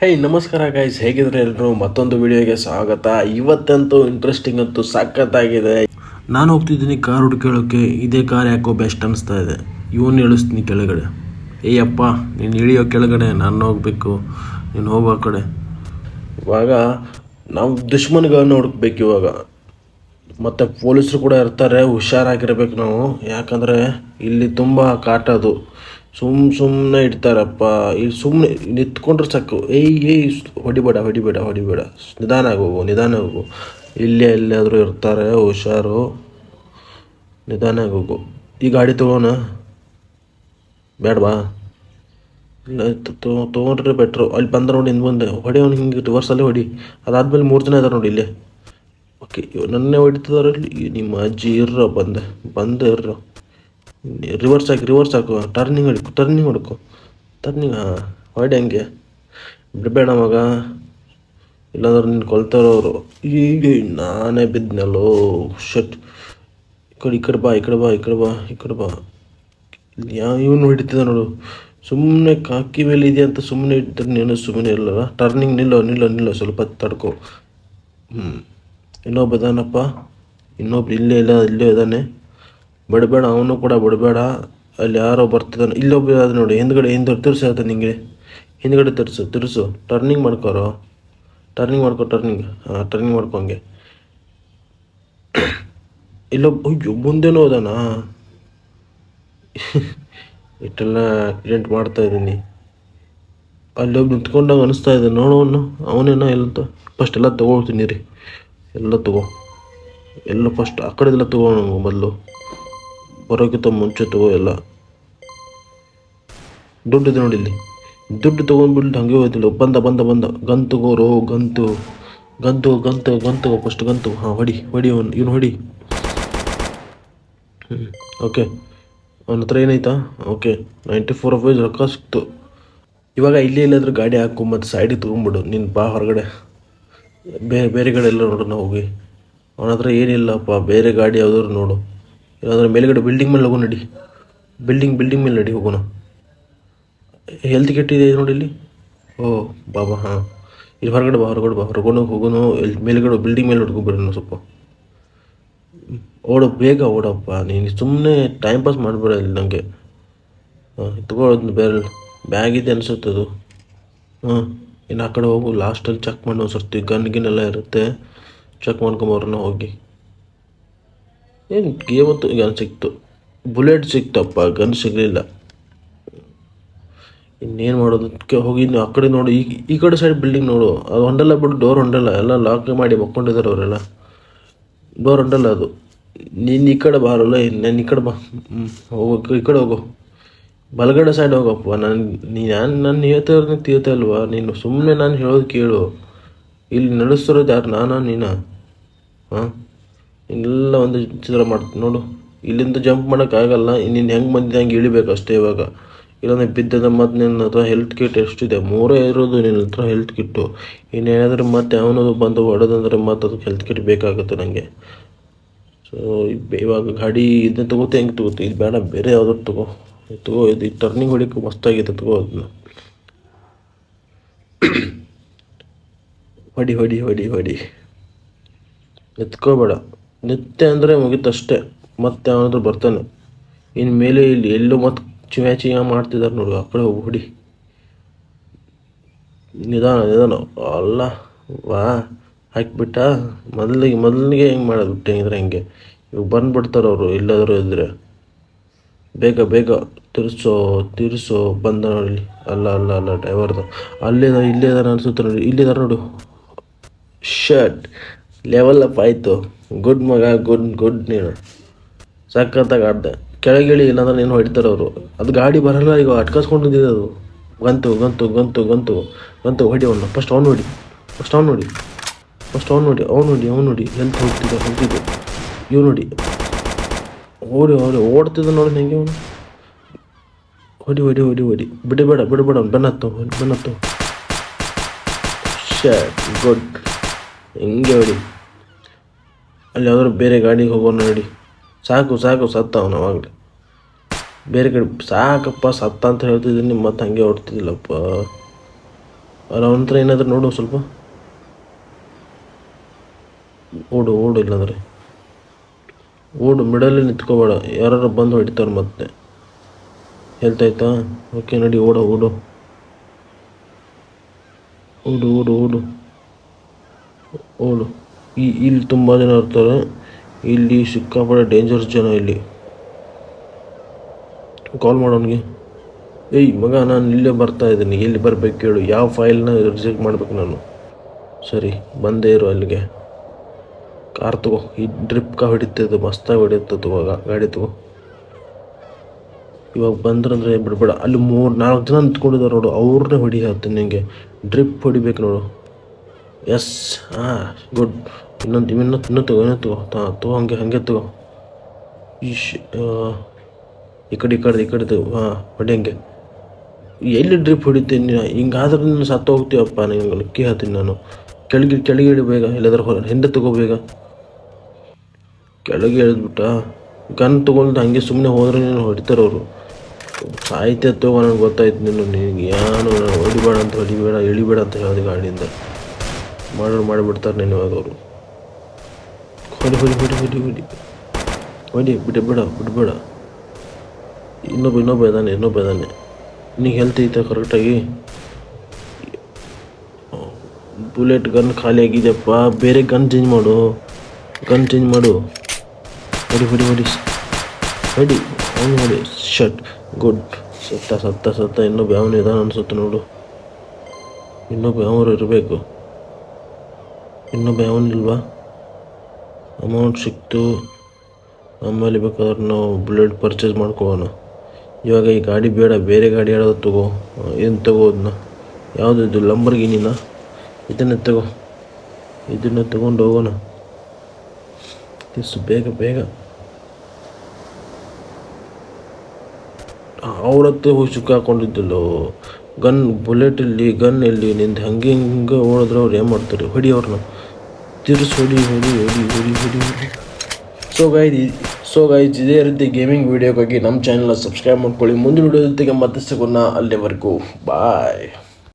ಹೇ ನಮಸ್ಕಾರ ಗೈಸ್, ಹೇಗಿದ್ರೆ ಎಲ್ಲರೂ ಮತ್ತೊಂದು ವಿಡಿಯೋಗೆ ಸ್ವಾಗತ. ಇವತ್ತಂತೂ ಇಂಟ್ರೆಸ್ಟಿಂಗ್ ಅಂತೂ ಸಖತ್ತಾಗಿದೆ. ನಾನು ಹೋಗ್ತಿದ್ದೀನಿ ಕಾರ್ ಹುಡ್ಕೊಳ್ಳೋಕ್ಕೆ. ಇದೇ ಕಾರ್ ಯಾಕೋ ಬೆಸ್ಟ್ ಅನಿಸ್ತಾ ಇದೆ. ಇವನು ಇಳಿಸ್ತೀನಿ ಕೆಳಗಡೆ. ಏಯಪ್ಪ, ನೀನು ಇಳಿಯೋ ಕೆಳಗಡೆ, ನಾನು ಹೋಗಬೇಕು, ನೀನು ಹೋಗೋ ಕಡೆ. ಇವಾಗ ನಾವು ದುಶ್ಮನ್ಗಳನ್ನ ಹುಡುಕ್ಬೇಕು ಇವಾಗ. ಮತ್ತು ಪೊಲೀಸರು ಕೂಡ ಇರ್ತಾರೆ, ಹುಷಾರಾಗಿರ್ಬೇಕು ನಾವು. ಯಾಕಂದರೆ ಇಲ್ಲಿ ತುಂಬ ಕಾಟದು. ಸುಮ್ಮನೆ ಇಡ್ತಾರಪ್ಪ. ಇಲ್ಲಿ ಸುಮ್ಮನೆ ನಿಂತ್ಕೊಂಡ್ರೆ ಸಾಕು. ಏಯ್ ಹೊಡಿಬೇಡ, ನಿಧಾನ ಹೋಗು. ಇಲ್ಲೇ ಎಲ್ಲಾದರೂ ಇರ್ತಾರೆ, ಹುಷಾರು. ನಿಧಾನ ಹೋಗು. ಈ ಗಾಡಿ ತೊಗೋಣ ಬೇಡವಾ? ಇಲ್ಲ ತೊಗೊಂಡ್ರೆ ಬೆಟ್ರು. ಅಲ್ಲಿ ಬಂದ್ರೆ ನೋಡಿ, ಹಿಂದೆ ಬಂದೆ ಹೊಡಿ. ಅವ್ನು ಹಿಂಗೆ ರಿವರ್ಸಲ್ಲೇ ಹೊಡಿ. ಅದಾದ್ಮೇಲೆ 3 ಜನ ಇದ್ದಾರೆ ನೋಡಿ ಇಲ್ಲೇ. ಓಕೆ, ನನ್ನೇ ಹೊಡಿತಿದಾರಲ್ಲಿ. ನಿಮ್ಮ ಅಜ್ಜಿ ಇರ್ರೋ, ಬಂದೆ ಇರ್ರೋ. ರಿವರ್ಸ್ ಹಾಕು. ಟರ್ನಿಂಗ್ ಹೊಡ್ಕೊ. ಹಾಂ, ಹೊಡಿ ಹಂಗೆ. ಬಿಡಬೇಡ ಮಗ, ಇಲ್ಲಾಂದ್ರೆ ನಿನ್ನ ಕೊಲ್ತಾರವರು. ಈಗ ನಾನೇ ಬಿದ್ದನಲ್ಲೋ. ಶಟ್. ಈ ಕಡೆ ಬಾ. ಇವನು ಹೊಡಿತಿದ್ದ ನೋಡು. ಸುಮ್ಮನೆ ಕಾಕಿ ಮೇಲೆ ಇದೆಯಾ ಅಂತ ಸುಮ್ಮನೆ ಇಡ್ತಾರೆ. ನೀನು ಸುಮ್ಮನೆ ಇಲ್ಲಲ್ಲ. ಟರ್ನಿಂಗ್ ನಿಲ್ಲೋ, ಸ್ವಲ್ಪ ತಡ್ಕೊ. ಇನ್ನೊಬ್ಬ ಇದಾನಪ್ಪ. ಇನ್ನೊಬ್ರು ಇಲ್ಲೇ ಇದ್ದಾನೆ. ಬಿಡಬೇಡ, ಅವನು ಕೂಡ ಬಿಡಬೇಡ. ಅಲ್ಲಿ ಯಾರೋ ಬರ್ತಿದ್ದಾನೆ. ಇಲ್ಲೊಬ್ಬ ಅದು ನೋಡಿ, ಹಿಂದೆ ತಿರ್ಸು ಆಯ್ತು ನಿಂಗೆ. ಹಿಂದ್ಗಡೆ ತಿರ್ಸು. ಟರ್ನಿಂಗ್ ಮಾಡ್ಕೋ. ಹಾಂ, ಟರ್ನಿಂಗ್ ಮಾಡ್ಕೊ ಹಂಗೆ. ಅಯ್ಯೋ, ಮುಂದೆನೂ ಹೋದಾನಾ? ಇಷ್ಟೆಲ್ಲ ಆಕ್ಸಿಡೆಂಟ್ ಮಾಡ್ತಾ ಇದ್ದೀನಿ. ಅಲ್ಲೋಗಿ ನಿಂತ್ಕೊಂಡಾಗ ಅನಿಸ್ತಾ ಇದೆ. ನೋಡೋನು ಅವನೇನೋ ಎಲ್ಲ. ಫಸ್ಟ್ ಎಲ್ಲ ತೊಗೊಳ್ತೀನಿ ರೀ. ಎಲ್ಲ ಫಸ್ಟ್ ಆ ಕಡೆದೆಲ್ಲ ತೊಗೊಳ್ಳೋಣ. ಮೊದಲು ಬರೋಕ್ಕಿಂತ ಮುಂಚೆ ತಗೋ ಎಲ್ಲ. ದುಡ್ಡಿದೆ ನೋಡಿ ಇಲ್ಲಿ. ದುಡ್ಡು ತೊಗೊಂಡ್ಬಿಟ್ಟು ಹಂಗೆ ಹೋಯ್ತಿಲ್ಲ. ಬಂದ ಗನ್ ತಗೋರೋ. ಗಂತು ಫಸ್ಟ್ ಗಂತು. ಹಾಂ, ಹೊಡಿ ಇವನು ಹೊಡಿ. ಓಕೆ, ಅವನ ಹತ್ರ ಏನಾಯ್ತಾ? ಓಕೆ, 94 ರೂಪಾಯಿ ರೊಕ್ಕ ಸಿಕ್ತು. ಇವಾಗ ಇಲ್ಲೇ ಇಲ್ಲಾದ್ರೂ ಗಾಡಿ ಹಾಕು, ಮತ್ತು ಸೈಡಿಗೆ ತೊಗೊಂಬಿಡು. ನೀನು ಬಾ ಹೊರಗಡೆ. ಬೇರೆ ಗಾಡಿ ಎಲ್ಲ ನೋಡೋಣ ಹೋಗಿ. ಅವನ ಹತ್ರ ಏನಿಲ್ಲಪ್ಪ. ಬೇರೆ ಗಾಡಿ ಯಾವ್ದಾದ್ರು ನೋಡು. ಇಲ್ಲಾಂದ್ರೆ ಮೇಲ್ಗಡೆ ಬಿಲ್ಡಿಂಗ್ ಮೇಲೆ ಹೋಗೋ ನಡಿ. ಬಿಲ್ಡಿಂಗ್ ಮೇಲೆ ನಡಿ, ಹೋಗೋಣ. ಹೆಲ್ತ್ ಕಿಟ್ ಇದೆ ನೋಡಿ ಇಲ್ಲಿ. ಓ ಬಾಬಾ. ಹಾಂ, ಇಲ್ಲಿ ಹೊರಗಡೆ ಬಾ. ಹೋಗೋಣ. ಇಲ್ಲಿ ಮೇಲ್ಗಡೆ ಬಿಲ್ಡಿಂಗ್ ಮೇಲೆ ಹುಡ್ಕೊಬಿಡೋಣ ಸ್ವಲ್ಪ. ಬೇಗ ಓಡಪ್ಪ. ನೀನು ಸುಮ್ಮನೆ ಟೈಮ್ ಪಾಸ್ ಮಾಡಬೇಡ ಇಲ್ಲಿ ನನಗೆ. ಹಾಂ, ತಗೊಳ್ಳೋದು ಬೇರೆ ಬ್ಯಾಗ್ ಇದೆ ಅನಿಸುತ್ತದು. ಹಾಂ, ಇನ್ನು ಆ ಕಡೆ ಹೋಗು. ಲಾಸ್ಟಲ್ಲಿ ಚೆಕ್ ಮಾಡಿ ಸರ್ತಿ ಗನ್ಗಿನೆಲ್ಲ ಇರುತ್ತೆ. ಚೆಕ್ ಮಾಡ್ಕೊಂಬರೋಣ ಹೋಗಿ. ಏನು ಗೇಮತ್ತು ಗನ್ ಸಿಕ್ತು. ಬುಲೆಟ್ ಸಿಕ್ತಪ್ಪ, ಗನ್ ಸಿಗಲಿಲ್ಲ. ಇನ್ನೇನು ಮಾಡೋದಕ್ಕೆ ಹೋಗಿ. ಇನ್ನು ಆ ಕಡೆ ನೋಡು. ಈ ಕಡೆ ಸೈಡ್ ಬಿಲ್ಡಿಂಗ್ ನೋಡು. ಅದು ಹೊಂಡಲ್ಲ ಬಿಡು. ಡೋರ್ ಹೊಂಡಲ್ಲ, ಎಲ್ಲ ಲಾಕ್ ಮಾಡಿ ಮಕ್ಕೊಂಡಿದ್ದಾರೆ ಅವರೆಲ್ಲ. ಡೋರ್ ಹೊಂಡಲ್ಲ ಅದು. ನೀನು ಈ ಕಡೆ ಬಾರಲ್ಲ. ನಾನು ಈ ಕಡೆ ಬಾ. ಈ ಕಡೆ ಹೋಗು. ಬಲಗಡೆ ಸೈಡ್ ಹೋಗಪ್ಪ. ನಾನು ಹೇಳ್ತಾ ತೀರ್ತಾ ನೀನು ಸುಮ್ಮನೆ ನಾನು ಹೇಳೋದು ಕೇಳು. ಇಲ್ಲಿ ನಡೆಸ್ತಿರೋದು ಯಾರು? ನಾನಾ ನೀನಾ? ಹಾಂ, ಇನ್ನೆಲ್ಲ ಒಂದು ಚಿತ್ರ ಮಾಡ್ತೀನಿ ನೋಡು. ಇಲ್ಲಿಂದ ಜಂಪ್ ಮಾಡೋಕ್ಕಾಗಲ್ಲ. ನೀನು ಹೆಂಗೆ ಬಂದಿದೆ ಹಂಗೆ ಇಳಿಬೇಕು ಅಷ್ಟೇ ಇವಾಗ. ಇಲ್ಲಾಂದರೆ ಬಿದ್ದದ. ಮತ್ತು ನಿನ್ನ ಹತ್ರ ಹೆಲ್ತ್ ಕಿಟ್ ಎಷ್ಟಿದೆ? 3 ಇರೋದು ನಿನ್ನ ಹತ್ರ ಹೆಲ್ತ್ ಕಿಟ್ಟು. ಇನ್ನೇನಾದರೂ ಮತ್ತೆ ಅವನದು ಬಂದು ಹೊಡೆದಂದರೆ ಮತ್ತೆ ಅದಕ್ಕೆ ಹೆಲ್ತ್ ಕಿಟ್ ಬೇಕಾಗುತ್ತೆ ನನಗೆ. ಸೊ ಇವಾಗ ಗಾಡಿ ಇದನ್ನ ತಗೋತೆ. ಹೆಂಗೆ ತಗೋತಿ? ಇದು ಬೇಡ, ಬೇರೆ ಯಾವ್ದಾದ್ರು ತಗೋ. ಇದು ಟರ್ನಿಂಗ್ ಹೊಡಿಯೋಕೆ ಮಸ್ತಾಗಿದೆ. ತಗೋ ಅದನ್ನ. ಹೊಡಿ. ಎತ್ಕೋಬೇಡ. ನಿತ್ಯ ಅಂದರೆ ಮುಗಿತಷ್ಟೇ. ಮತ್ತೆ ಅವನಾದ್ರೂ ಬರ್ತಾನೆ. ಇನ್ನು ಮೇಲೆ ಇಲ್ಲಿ ಎಲ್ಲೋ ಮತ್ತೆ ಚಿಯ ಮಾಡ್ತಿದ್ದಾರೆ ನೋಡು. ಆ ಕಡೆ ಹೋಗಿ ಹೊಡಿ. ನಿಧಾನ. ಅಲ್ಲ ವಾ, ಹಾಕಿಬಿಟ್ಟ. ಮೊದಲಿಗೆ ಹೆಂಗೆ ಮಾಡೋದು ಬಿಟ್ಟು ಹೆಂಗಿದ್ರೆ ಹೆಂಗೆ. ಇವಾಗ ಬಂದುಬಿಡ್ತಾರೆ ಅವರು. ಎಲ್ಲಾದರೂ ಇದ್ದರೆ ಬೇಗ ತಿರ್ಸೋ. ಬಂದ ನೋಡಿ. ಅಲ್ಲ ಡ್ರೈವರ್ದು. ಇಲ್ಲೇ ಅನಿಸುತ್ತೆ ನೋಡಿ. ಇಲ್ಲಿದ್ದಾರೆ ನೋಡು. ಶರ್ಟ್ ಲೆವೆಲ್ ಅಪ್ ಆಯಿತು. ಗುಡ್ ಮಗ, ಗುಡ್. ನೀನು ಸಖತ್ತಾಗಿ ಆಡ್ದೆ. ಕೆಳಗಿಳಿ, ಇಲ್ಲಾಂದ್ರೆ ನೀನು ಹೊಡಿತಾರೆ ಅವರು. ಅದು ಗಾಡಿ ಬರಲ್ಲ ಈಗ. ಅಟ್ಕಾಸ್ಕೊಂಡಿದ್ದಿದೆ ಅದು. ಗಂತು ಹೊಡಿ. ಅವನು ಫಸ್ಟ್ ಅವ್ನು ನೋಡಿ. ಹೆಲ್ತ್ ಹೋಗ್ತಿದ್ದೆ. ಇವ್ ನೋಡಿ. ಓಡ್ತಿದ್ದ ನೋಡಿ ನನಗೆ ಅವನು. ಹೊಡಿ. ಬಿಡಬೇಡ. ಅವ್ನು ಬೆನ್ನತ್ತು. Shut, good. ಹಿಂಗೆ ಹೊಡಿ. ಅಲ್ಲಿ ಯಾವ್ದಾದ್ರು ಬೇರೆ ಗಾಡಿಗೆ ಹೋಗೋಣ ನೋಡಿ. ಸಾಕು ಸತ್ತ ಅವನು ಅವಾಗಲೇ. ಬೇರೆ ಕಡೆ ಸಾಕಪ್ಪ, ಸತ್ತ ಅಂತ ಹೇಳ್ತಿದ್ದೀನಿ. ಮತ್ತೆ ಹಂಗೆ ಹೊಡ್ತಿದ್ದಿಲ್ಲಪ್ಪ. ಅಲ್ಲ ಅವನ ಹತ್ರ ಏನಾದರೂ ನೋಡು ಸ್ವಲ್ಪ. ಓಡು ಓಡು, ಇಲ್ಲಾಂದರೆ ಓಡು, ಮಿಡಲ್ಲಿ ನಿಂತ್ಕೋಬೇಡ, ಯಾರು ಬಂದು ಹೊಡಿತಾರೆ ಮತ್ತೆ. ಹೇಳ್ತಾಯ್ತಾ? ಓಕೆ ನಡಿ, ಓಡು ಓಡು ಓಡು ಓಡು ಓಡು ಓಡು. ಇಲ್ಲಿ ತುಂಬ ಜನ ಇರ್ತಾರೆ, ಇಲ್ಲಿ ಸಿಕ್ಕಾಪಟ್ಟೆ ಡೇಂಜರ್ಸ್ ಜನ. ಇಲ್ಲಿ ಕಾಲ್ ಮಾಡೋನಿಗೆ, ಏಯ್ ಮಗ, ನಾನು ಇಲ್ಲೇ ಬರ್ತಾ ಇದ್ದೀನಿ, ಎಲ್ಲಿ ಬರ್ಬೇಕು ಹೇಳು, ಯಾವ ಫೈಲ್ನ ರಿಜೆಕ್ಟ್ ಮಾಡ್ಬೇಕು ನಾನು. ಸರಿ, ಬಂದೇ ಇರು ಅಲ್ಲಿಗೆ. ಕಾರ್ ತಗೋ, ಈ ಡ್ರಿಪ್ಕ ಹೊಡಿತದೆ, ಮಸ್ತಾಗಿ ಹೊಡಿಯುತ್ತೆ. ತಗೋ ಗಾಡಿ ತಗೋ. ಇವಾಗ ಬಂದ್ರಂದ್ರೆ ಬಿಡ್ಬೇಡ. ಅಲ್ಲಿ 3-4 ಜನ ನಿಂತ್ಕೊಂಡಿದ್ದಾರೆ ನೋಡು, ಅವ್ರನ್ನೇ ಹೊಡಿ ಹೇಳ್ತೀನಿ ನಿಂಗೆ. ಡ್ರಿಪ್ ಹೊಡಿಬೇಕು ನೋಡು. ಎಸ್, ಹಾಂ, ಗುಡ್. ಇನ್ನೂ ತಗೋ ತಗೋ, ಹಾಗೆ ತಗೋ. ಈ ಕಡೆ ತಗೋ. ಹಾಂ, ಹೊಡಿ ಹಂಗೆ. ಎಲ್ಲಿ ಡ್ರಿಪ್ ಹೊಡಿತೀನಿ? ಹಿಂಗಾದ್ರೆ ನೀನು ಸತ್ತು ಹೋಗ್ತೀವಪ್ಪ. ನಿಂಗೆ ಲಕ್ಕಿ ಹೇಳ್ತೀನಿ ನಾನು. ಕೆಳಗೆ ಇಳಿ ಬೇಗ, ಇಲ್ಲದ್ರೆ ಹಿಂದೆ ತಗೋಬೇಗ. ಕೆಳಗೆ ಇಳಿದ್ಬಿಟ್ಟ. ಗನ್ ತೊಗೊಂಡು ಹಂಗೆ ಸುಮ್ಮನೆ ಹೋದ್ರೆ ನೀನು ಹೊಡಿತಾರೆ ಅವರು. ಸಾಯ್ತೆ ತಗೋ, ನನಗೆ ಗೊತ್ತಾಯ್ತು. ನಿನಗೆ ಏನು ಹೊಡಿಬೇಡ ಅಂತ, ಇಳಿಬೇಡ ಅಂತ ಹೇಳಿದೆ ಗಾಡಿಯಿಂದ. ಮಾಡಿಬಿಡ್ತಾರೆ ನೀನು ಇವಾಗ ಅವರು. ಹೊಡಿ ಬಿಡಬೇಡ. ಇನ್ನೊಬ್ಬ ಇದ್ದಾನೆ. ನಿನಗೆ ಹೆಲ್ತ್ ಐತೆ ಕರೆಕ್ಟಾಗಿ? ಬುಲೆಟ್ ಗನ್ ಖಾಲಿ ಆಗಿದೆಯಪ್ಪ. ಬೇರೆ ಗನ್ ಚೇಂಜ್ ಮಾಡು. ಹೊಡಿ ಅವನು ಹೊಡಿ. Shut, good. ಸತ್ತ. ಇನ್ನೊಬ್ಬ ಯಾವನು ಇದಾನ ಅನ್ಸುತ್ತೆ ನೋಡು. ಇನ್ನೊಬ್ಬ ಯಾವರು ಇರಬೇಕು. ಇನ್ನೊಬ್ಬ ಯಾವನಿಲ್ವಾ? ಅಮೌಂಟ್ ಸಿಕ್ತು. ಆಮೇಲೆ ಬೇಕಾದ್ರೆ ನಾವು ಬುಲೆಟ್ ಪರ್ಚೇಸ್ ಮಾಡ್ಕೊಳ್ಳೋಣ. ಇವಾಗ ಈ ಗಾಡಿ ಬೇಡ, ಬೇರೆ ಗಾಡಿ ಯಾವ್ದು ತಗೋ. ಏನು ತಗೋದನ್ನ? ಯಾವುದು ಇದು? ಲಂಬರ್ಗಿನಿನ? ಇದನ್ನೇ ತಗೋ. ಇದನ್ನೇ ತಗೊಂಡು ಹೋಗೋಣ. ಬೇಗ. ಅವ್ರತ್ತೆ ಹೋಗಿ ಸಿಕ್ಕಾಕೊಂಡಿದ್ದಲ್ಲೋ. ಬುಲೆಟ್ ಇಲ್ಲಿ, ಗನ್ ಇಲ್ಲಿ. ನಿಂದು ಹಿಂಗೆ ಓಡಿದ್ರೆ ಅವ್ರು ಏನು ಮಾಡ್ತಾರೆ? ಹೊಡಿ ಅವ್ರನ್ನ, ತಿರ್ಸಿ ಹೊಡಿ. ಸೊ ಗೈಸ್, ಇದೇ ರೀತಿ ಗೇಮಿಂಗ್ ವೀಡಿಯೋಗಾಗಿ ನಮ್ಮ ಚಾನಲ್ನ ಸಬ್ಸ್ಕ್ರೈಬ್ ಮಾಡ್ಕೊಳ್ಳಿ. ಮುಂದಿನ ವೀಡಿಯೋ ಜೊತೆಗೆ ಮತ್ತೆ ಸಿಗೋಣ. ಅಲ್ಲಿವರೆಗೂ ಬಾಯ್.